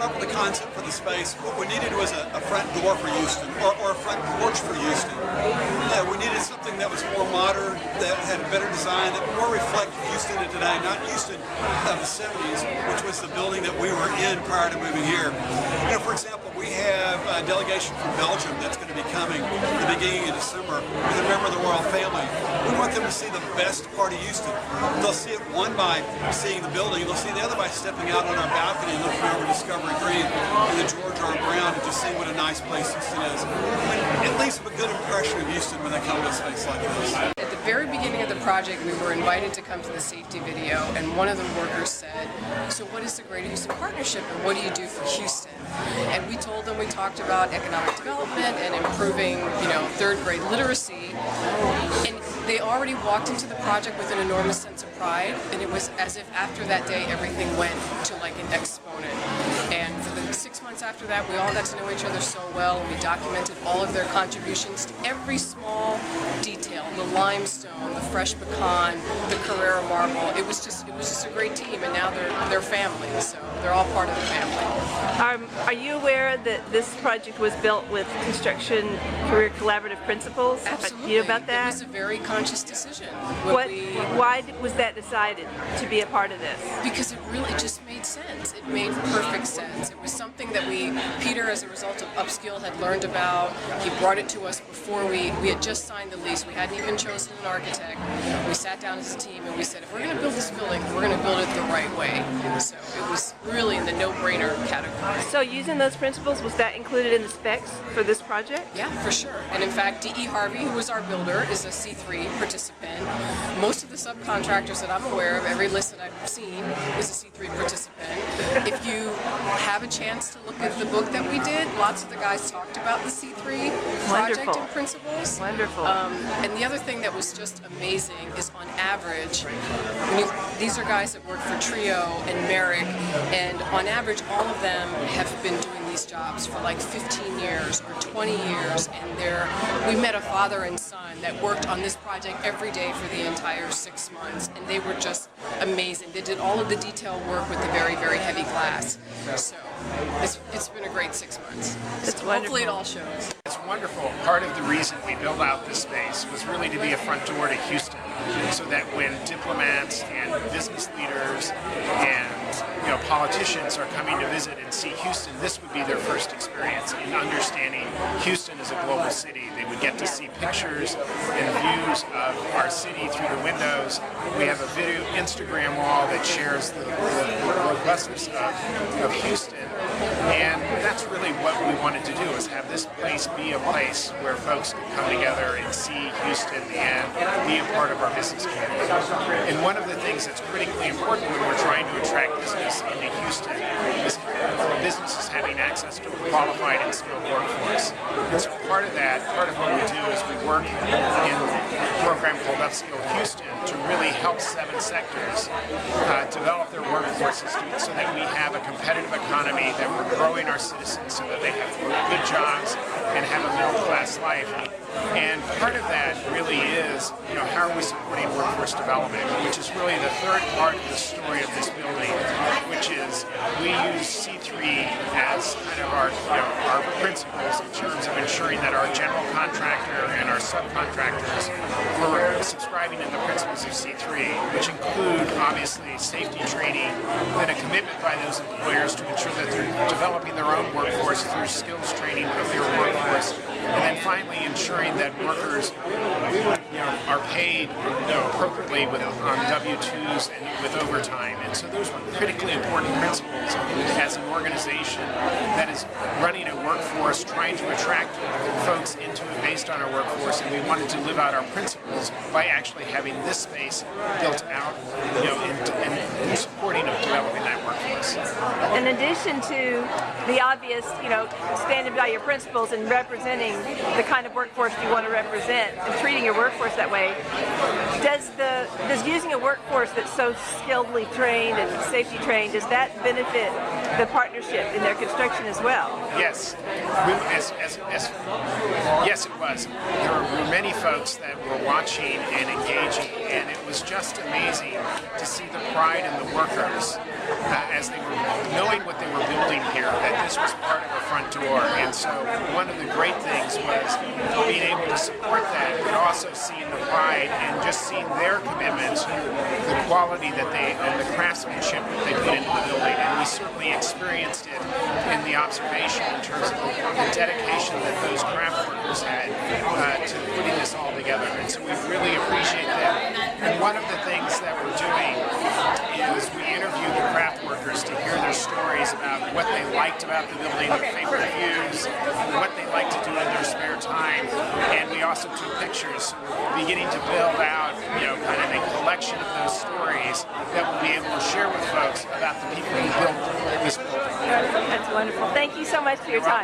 up with the concept for the space, what we needed was a front door for Houston, or a front porch for Houston. We needed something that was more modern, that had a better design, that more reflected Houston of today, not Houston of the 70s, which was the building that we were in prior to moving here. For example, we have a delegation from Belgium that's going to be coming at the beginning of December with a member of the royal family. We want them to see the best part of Houston. They'll see it, one, by seeing the building, they'll see the other by stepping out on our balcony and looking over Discovery Green and the George R. Brown and just seeing what a nice place Houston is. It leaves them a good impression of Houston when they come to a space like this. At the very beginning of the project, we were invited to come to the safety video, and one of the workers said, "So what is the Greater Houston Partnership, and what do you do for Houston?" And we told them we talked about economic development and improving, third grade literacy. And they already walked into the project with an enormous sense of pride, and it was as if after that day everything went to like an exponent. And for the 6 months after that, we all got to know each other so well, and we documented all of their contributions to every small detail, the limestone, the fresh pecan, the Carrera marble. It was just a great team, and now they're family, so they're all part of the family. Are you aware that this project was built with construction career collaborative principles? Absolutely. You know about that? It was a very conscious decision. Why was that decided to be a part of this? Because it really just made sense. It made perfect sense. It was something that Peter, as a result of Upskill, had learned about. He brought it to us before we had just signed the lease. We hadn't even chosen an architect. We sat down as a team and we said, if we're going to build this building, we're going to build it the right way. So it was really in the no-brainer category. So using those principles, was that included in the specs for this project? Yeah, for sure. And in fact, D.E. Harvey, who was our builder, is a C3 participant. Most of the subcontractors that I'm aware of, every list that I've seen, is a C3 participant. If you have a chance to look at the book that we did, lots of the guys talked about the C3 project and principles. Wonderful. And the other thing that was just amazing is, on average, these are guys that work for Trio and Merrick, and on average, all of them have been doing these jobs for like 15 years or 20 years, and we met a father and son that worked on this project every day for the entire 6 months, and they were just amazing. They did all of the detail work with the very, very heavy glass. So it's been a great 6 months. It's so hopefully it all shows. It's wonderful. Part of the reason we built out this space was really to be a front door to Houston, so that when diplomats and business leaders and politicians are coming to visit and see Houston, this would be their first experience in understanding Houston as a global city. They would get to see pictures and views of our city through the windows. We have a video Instagram wall that shares the robustness of Houston. And that's really what we wanted to do, is have this place be a place where folks can come together and see Houston and be a part of our business community. And one of the things that's critically important when we're trying to attract business into Houston is businesses having access to a qualified and skilled workforce. And so part of what we do is we work in a program called Upskill Houston to really help 7 sectors develop their workforces so that we have a competitive economy, that we're growing our citizens so that they have good jobs and have a middle-class life. And part of that really is, how are we supporting workforce development, which is really the third part of the story of this building, which is we use C3 as kind of our principles in terms of ensuring that our general contractor and our subcontractors were subscribing to the principles of C3, which include, obviously, safety training and a commitment by those employers to ensure that they're developing their own workforce through skills training of their workforce. And then finally ensuring that workers are paid appropriately on W-2s and with overtime. And so those were critically important principles as an organization that is running a workforce, trying to attract folks into it based on our workforce, and we wanted to live out our principles by actually having this space built out in supporting of developing that workforce. In addition to the obvious, standing by your principles and representing the kind of workforce you want to represent and treating your workforce that way, does using a workforce that's so skilledly trained and safety trained, does that benefit the partnership in their construction as well? Yes. Yes, it was. There were many folks that were watching and engaging, and it was just amazing to see the pride in the workers as they were knowing what they were building here, that this was part of a front door. And so one of the great things was being able to support that, but also seeing the pride and just seeing their commitment to the quality that they, and the craftsmanship that they put into the building. And we certainly experienced it in the observation in terms of the dedication that those craft workers had to putting this all together. And so we really appreciate that. And one of the things that we're doing is we interview the craft workers to hear their stories about what they liked about the building, their favorite views, what they like to do in their spare time. And we also took pictures. So we're beginning to build out, kind of a collection of those stories that we'll be able to share with folks about the people who built this building. That's wonderful. Thank you so much for your time.